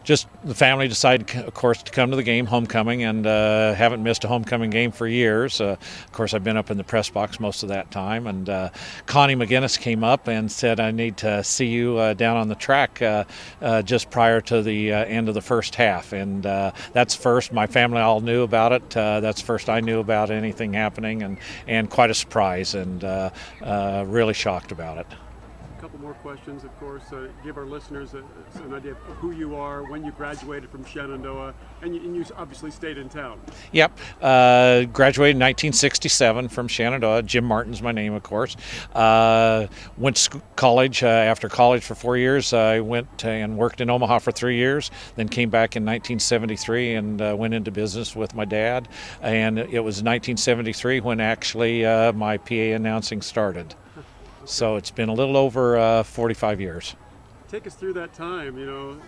just the family decided, of course, to come to the game, homecoming, and haven't missed a homecoming game for years. Of course, I've been up in the press box most of that time, and Connie McGinnis came up and said, I need to see you down on the track just prior to the end of the first half, and that's first. My family all knew about it. That's first I knew about anything happening, and quite a surprise, and really shocked about it. A couple more questions, of course. Give our listeners an idea of who you are, when you graduated from Shenandoah, and you obviously stayed in town. Yep. Graduated in 1967 from Shenandoah. Jim Martin's my name, of course. Went to college. After college for 4 years, I went and worked in Omaha for 3 years, then came back in 1973 and went into business with my dad. And it was 1973 when actually my PA announcing started. So it's been a little over 45 years. Take us through that time,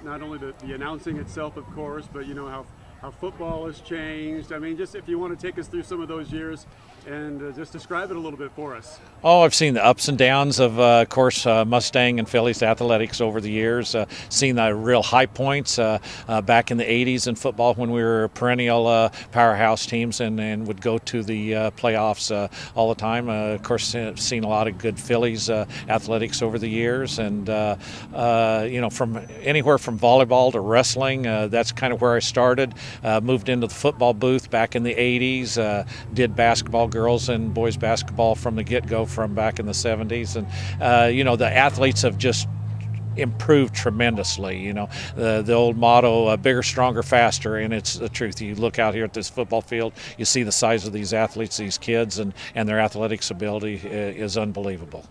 not only the announcing itself, of course, but how football has changed. I mean, just if you want to take us through some of those years and just describe it a little bit for us. Oh, I've seen the ups and downs of course, Mustang and Phillies athletics over the years. Seen the real high points back in the 80s in football when we were perennial powerhouse teams and would go to the playoffs all the time. Of course, seen a lot of good Phillies athletics over the years, and from anywhere from volleyball to wrestling. That's kind of where I started. Moved into the football booth back in the 80s. Did basketball, girls and boys basketball from the get-go from back in the 70s, and the athletes have just improved tremendously. The old motto, bigger, stronger, faster, and it's the truth. You look out here at this football field, you see the size of these athletes, these kids, and their athletics ability is unbelievable.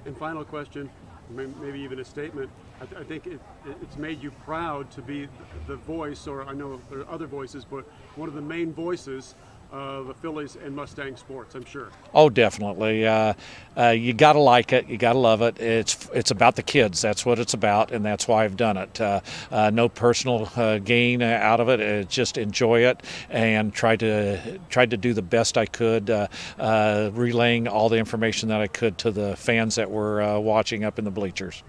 And final question, maybe even a statement. I think it's made you proud to be the voice, or I know there are other voices, but one of the main voices of the Phillies and Mustang sports, I'm sure. Oh, definitely. You got to like it. You got to love it. It's about the kids. That's what it's about, and that's why I've done it. No personal gain out of it. Just enjoy it and tried to do the best I could, relaying all the information that I could to the fans that were watching up in the bleachers.